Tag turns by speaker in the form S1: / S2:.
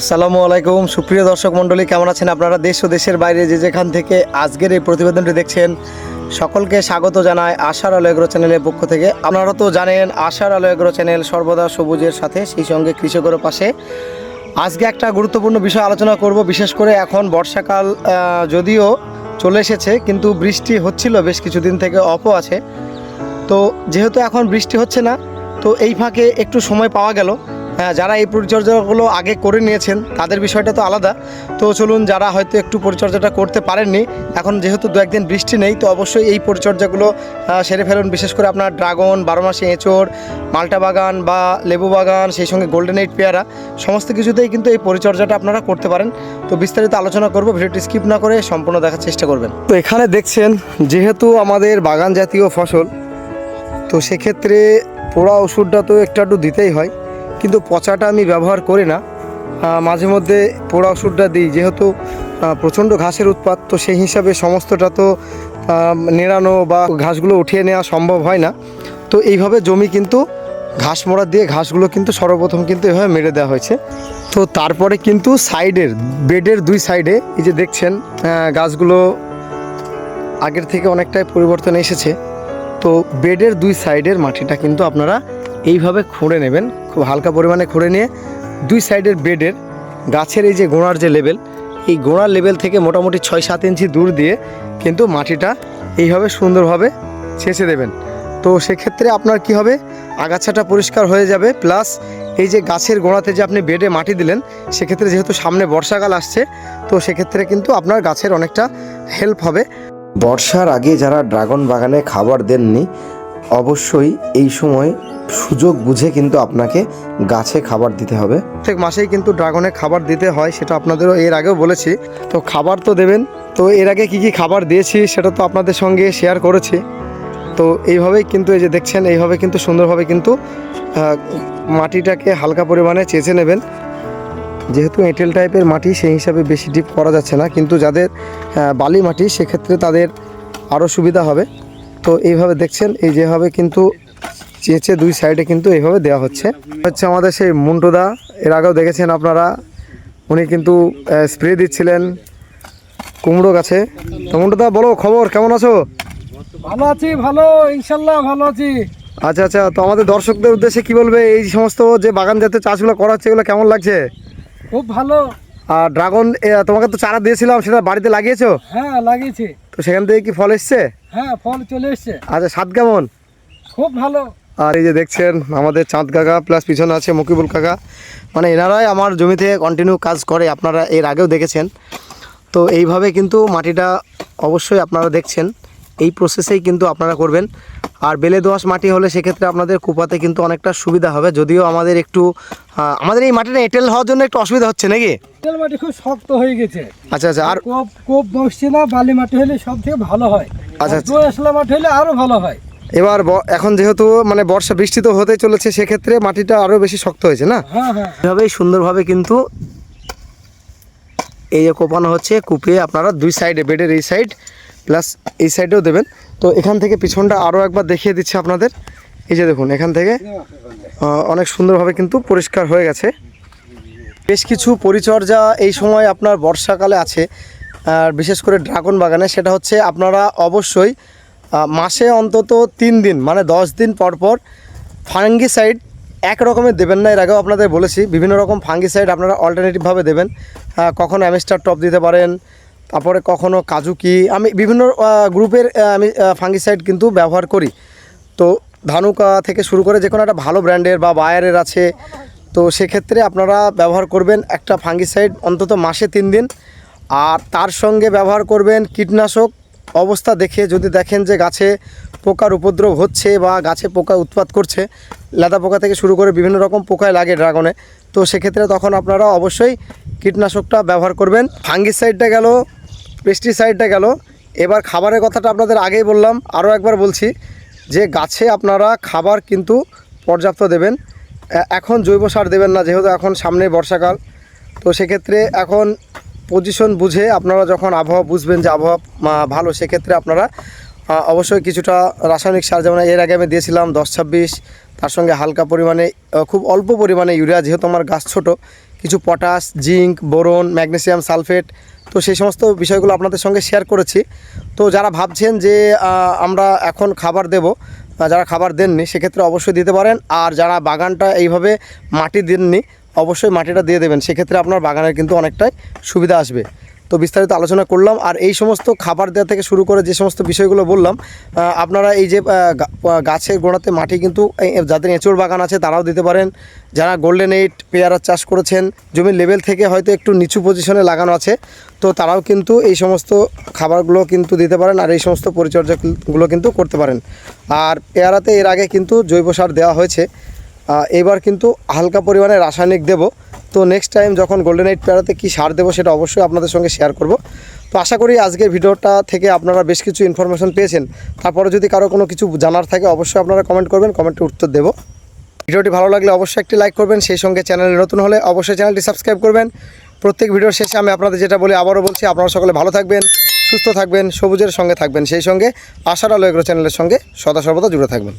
S1: আসসালামু আলাইকুম সুপ্রিয় দর্শক মণ্ডলী, কেমন আছেন আপনারা? দেশ ও দেশের বাইরে যে যেখান থেকে আজকের এই প্রতিবেদনটি দেখছেন সকলকে স্বাগত জানায় আশার আলো এগ্রো চ্যানেলের পক্ষ থেকে। আপনারা তো জানেন আশার আলো এগ্রো চ্যানেল সর্বদা সবুজের সাথে, সেই সঙ্গে কৃষকের পাশে। আজকে একটা গুরুত্বপূর্ণ বিষয় আলোচনা করব। বিশেষ করে এখন বর্ষাকাল যদিও চলে এসেছে, কিন্তু বৃষ্টি হচ্ছিল বেশ কিছুদিন থেকে, অফও আছে। তো যেহেতু এখন বৃষ্টি হচ্ছে না, তো এই ফাঁকে একটু সময় পাওয়া গেল। যারা এই পরিচর্যাগুলো আগে করে নিয়েছেন তাদের বিষয়টা তো আলাদা। তো চলুন, যারা হয়তো একটু পরিচর্যাটা করতে পারেননি, এখন যেহেতু দু একদিন বৃষ্টি নেই, তো অবশ্যই এই পরিচর্যাগুলো সেরে ফেলুন। বিশেষ করে আপনার ড্রাগন, 12 মাসে এঁচড়, মাল্টা বাগান বা লেবু বাগান, সেই সঙ্গে গোল্ডেন এইট পেয়ারা, সমস্ত কিছুতেই কিন্তু এই পরিচর্যাটা আপনারা করতে পারেন। তো বিস্তারিত আলোচনা করব, ভিডিওটি স্কিপ না করে সম্পূর্ণ দেখার চেষ্টা করবেন। তো এখানে দেখছেন, যেহেতু আমাদের বাগান জাতীয় ফসল, তো সেক্ষেত্রে পোড়া ওষুধটা তো একটু দিতেই হয়, কিন্তু পচাটা আমি ব্যবহার করি না। মাঝে মধ্যে পোড়া ওষুধটা দিই, যেহেতু প্রচণ্ড ঘাসের উৎপাত, তো সেই হিসাবে সমস্তটা তো নেড়ানো বা ঘাসগুলো উঠিয়ে নেওয়া সম্ভব হয় না। তো এইভাবে জমি কিন্তু ঘাস মোড়া দিয়ে ঘাসগুলো কিন্তু সর্বপ্রথম কিন্তু এভাবে মেরে দেওয়া হয়েছে। তো তারপরে কিন্তু সাইডের বেডের দুই সাইডে এই যে দেখছেন গাছগুলো আগের থেকে অনেকটাই পরিবর্তন এসেছে। তো বেডের দুই সাইডের মাটিটা কিন্তু আপনারা এইভাবে খুঁড়ে নেবেন, খুব হালকা পরিমাণে খুঁড়ে নিয়ে দুই সাইডের বেডের গাছের এই যে গোড়ার যে লেভেল, এই গোড়ার লেভেল থেকে মোটামুটি 6-7 ইঞ্চি দূর দিয়ে কিন্তু মাটিটা এইভাবে সুন্দরভাবে ছেঁচে দেবেন। তো সেক্ষেত্রে আপনার কি হবে, আগাছাটা পরিষ্কার হয়ে যাবে, প্লাস এই যে গাছের গোড়াতে যে আপনি বেডে মাটি দিলেন, সেক্ষেত্রে যেহেতু সামনে বর্ষাকাল আসছে, তো সেক্ষেত্রে কিন্তু আপনার গাছের অনেকটা হেল্প হবে।
S2: বর্ষার আগে যারা ড্রাগন বাগানে খাবার দেননি, অবশ্যই এই সময় সুযোগ বুঝে কিন্তু আপনাকে গাছে খাবার দিতে হবে।
S1: প্রত্যেক মাসেই কিন্তু ড্রাগনে খাবার দিতে হয়, সেটা আপনাদেরও এর আগেও বলেছি। তো খাবার তো দেবেন। তো এর আগে কি কি খাবার দিয়েছি সেটা তো আপনাদের সঙ্গে শেয়ার করেছি। তো এইভাবেই কিন্তু এই যে দেখছেন, এইভাবে কিন্তু সুন্দরভাবে কিন্তু মাটিটাকে হালকা পরিমাণে চেঁচে নেবেন। যেহেতু এঁটেল টাইপের মাটি, সেই হিসাবে বেশি ডিপ করা যাচ্ছে না, কিন্তু যাদের বালি মাটি সেক্ষেত্রে তাদের আরও সুবিধা হবে। তো এইভাবে দেখছেন, এই যেভাবে কিন্তু চেঁচে দুই সাইডে কিন্তু এইভাবে দেওয়া হচ্ছে আমাদের সেই মুন্টুদা। এর আগেও দেখেছেন আপনারা, উনি কিন্তু স্প্রে দিচ্ছিলেন কুমড়ো গাছে। তো মুন্টুদা, বলো খবর, কেমন আছো?
S3: ভালো আছি, ভালো, ইনশাল্লাহ ভালো আছি।
S1: আচ্ছা আচ্ছা, তো আমাদের দর্শকদের উদ্দেশ্যে কি বলবে, এই সমস্ত যে বাগান জাতীয় চাষগুলো করা হচ্ছে, এগুলো কেমন লাগছে?
S3: খুব ভালো।
S1: আর ড্রাগন তোমাকে তো চারা দিয়েছিলাম, সেটা বাড়িতে লাগিয়েছো?
S3: হ্যাঁ, লাগিয়েছি।
S1: তো সেখান থেকে কি ফল এসছে?
S3: হ্যাঁ, ফল চলে এসছে।
S1: আচ্ছা, স্বাদ কেমন?
S3: খুব ভালো।
S1: আর এই যে দেখছেন আমাদের চাঁদ কাকা, প্লাস পিছনে আছে মুকিবুল কাকা, মানে এনারাই আমার জমিতে কন্টিনিউ কাজ করে, আপনারা এর আগেও দেখেছেন। তো এইভাবে কিন্তু মাটিটা অবশ্যই আপনারা দেখছেন, এই প্রসেসেই কিন্তু আপনারা করবেন। আর বেলে দোআঁশ মাটি হলে সেক্ষেত্রে আপনাদের কুপাতে কিন্তু অনেকটা সুবিধা হবে। যদিও আমাদের একটু আমাদের এই মাটিটা এঁটেল হওয়ার জন্য একটু অসুবিধা হচ্ছে নাকি?
S3: এঁটেল মাটি খুব শক্ত হয়ে গেছে।
S1: আচ্ছা আচ্ছা, আর
S3: কোপ বসছে না, বালি মাটি হলে সব থেকে ভালো হয়।
S1: আচ্ছা,
S3: দোআঁশলা মাটি হলে আরো ভালো হয়।
S1: এবার এখন যেহেতু মানে বর্ষা বৃষ্টি তো হতে চলেছে, সেক্ষেত্রে মাটিটা আরও বেশি শক্ত হয়েছে না?
S3: হ্যাঁ হ্যাঁ,
S1: এভাবেই সুন্দরভাবে কিন্তু এই যে কোপানো হচ্ছে, কুপিয়ে আপনারা দুই সাইডে, বেডের এই সাইড প্লাস এই সাইডেও দেবেন। তো এখান থেকে পিছনটা আরও একবার দেখিয়ে দিচ্ছে আপনাদের। এই যে দেখুন, এখান থেকে অনেক সুন্দরভাবে কিন্তু পরিষ্কার হয়ে গেছে। বেশ কিছু পরিচর্যা এই সময় আপনার বর্ষাকালে আছে, আর বিশেষ করে ড্রাগন বাগানে, সেটা হচ্ছে আপনারা অবশ্যই মাসে অন্তত 3 দিন, মানে 10 দিন পর পর ফাঙ্গিসাইড এক রকমের দেবেন না। এর আগেও আপনাদের বলেছি, বিভিন্ন রকম ফাঙ্গিসাইড আপনারা অল্টারনেটিভভাবে দেবেন। কখনো অ্যামিস্টার টপ দিতে পারেন, তারপরে কখনো কাজুকি, আমি বিভিন্ন গ্রুপের আমি ফাঙ্গিসাইড কিন্তু ব্যবহার করি। তো ধানুকা থেকে শুরু করে যে কোনো একটা ভালো ব্র্যান্ডের বা বায়ারের আছে, তো সেক্ষেত্রে আপনারা ব্যবহার করবেন একটা ফাঙ্গিসাইড অন্তত মাসে 3 দিন। আর তার সঙ্গে ব্যবহার করবেন কীটনাশক অবস্থা দেখে। যদি দেখেন যে গাছে পোকার উপদ্রব হচ্ছে বা গাছে পোকা উৎপাত করছে, লেদা পোকা থেকে শুরু করে বিভিন্ন রকম পোকায় লাগে ড্রাগনে, তো সেক্ষেত্রে তখন আপনারা অবশ্যই কীটনাশকটা ব্যবহার করবেন। ফাঙ্গিসাইডটা গেল, পেস্টিসাইডটা গেল। এবার খাবারের কথাটা আপনাদের আগেই বললাম, আরও একবার বলছি যে গাছে আপনারা খাবার কিন্তু পর্যাপ্ত দেবেন। এখন জৈব সার দেবেন না, যেহেতু এখন সামনে বর্ষাকাল। তো সেক্ষেত্রে এখন পজিশন বুঝে আপনারা যখন আবহাওয়া বুঝবেন যে আবহাওয়া ভালো, সেক্ষেত্রে আপনারা অবশ্যই কিছুটা রাসায়নিক সার, যেমন এর আগে আমি দিয়েছিলাম 10-26, তার সঙ্গে হালকা পরিমাণে, খুব অল্প পরিমাণে ইউরিয়া, যেহেতু আমার গাছ ছোট, কিছু potash, zinc, boron, magnesium sulphate, তো সেই সমস্ত বিষয়গুলো আপনাদের সঙ্গে শেয়ার করেছি। তো যারা ভাবছেন যে আমরা এখন খাবার দেব, যারা খাবার দেননি সেক্ষেত্রে অবশ্যই দিতে পারেন। আর যারা বাগানটা এইভাবে মাটি দেননি অবশ্যই মাটিটা দিয়ে দেবেন, সেক্ষেত্রে আপনার বাগানের কিন্তু অনেকটাই সুবিধা আসবে। তো বিস্তারিত আলোচনা করলাম। আর এই সমস্ত খাবার দেওয়া থেকে শুরু করে যে সমস্ত বিষয়গুলো বললাম, আপনারা এই যে গাছের গোড়াতে মাটি কিন্তু যাদের এঁচড় বাগান আছে তারাও দিতে পারেন। যারা গোল্ডেন 8 পেয়ারার চাষ করেছেন, জমির লেভেল থেকে হয়তো একটু নিচু পজিশনে লাগানো আছে, তো তারাও কিন্তু এই সমস্ত খাবারগুলো কিন্তু দিতে পারেন আর এই সমস্ত পরিচর্যাগুলো কিন্তু করতে পারেন। আর পেয়ারাতে এর আগে কিন্তু জৈব সার দেওয়া হয়েছে, এবার কিন্তু হালকা পরিমাণে রাসায়নিক দেব। তো নেক্সট টাইম যখন গোল্ডেন 8 পেয়ারাতে কী সার দেবো সেটা অবশ্যই আপনাদের সঙ্গে শেয়ার করব। তো আশা করি আজকের ভিডিওটা থেকে আপনারা বেশ কিছু ইনফরমেশন পেয়েছেন। তারপরে যদি কারো কোনো কিছু জানার থাকে অবশ্যই আপনারা কমেন্ট করবেন, কমেন্টে উত্তর দেবো। ভিডিওটি ভালো লাগলে অবশ্যই একটি লাইক করবেন, সেই সঙ্গে চ্যানেলে নতুন হলে অবশ্যই চ্যানেলটি সাবস্ক্রাইব করবেন। প্রত্যেক ভিডিওর শেষে আমি আপনাদের যেটা বলি আবারও বলছি, আপনারা সকলে ভালো থাকবেন, সুস্থ থাকবেন, সবুজের সঙ্গে থাকবেন, সেই সঙ্গে আশার আলো এগ্রো চ্যানেলের সঙ্গে সদা সর্বদা জুড়ে থাকবেন।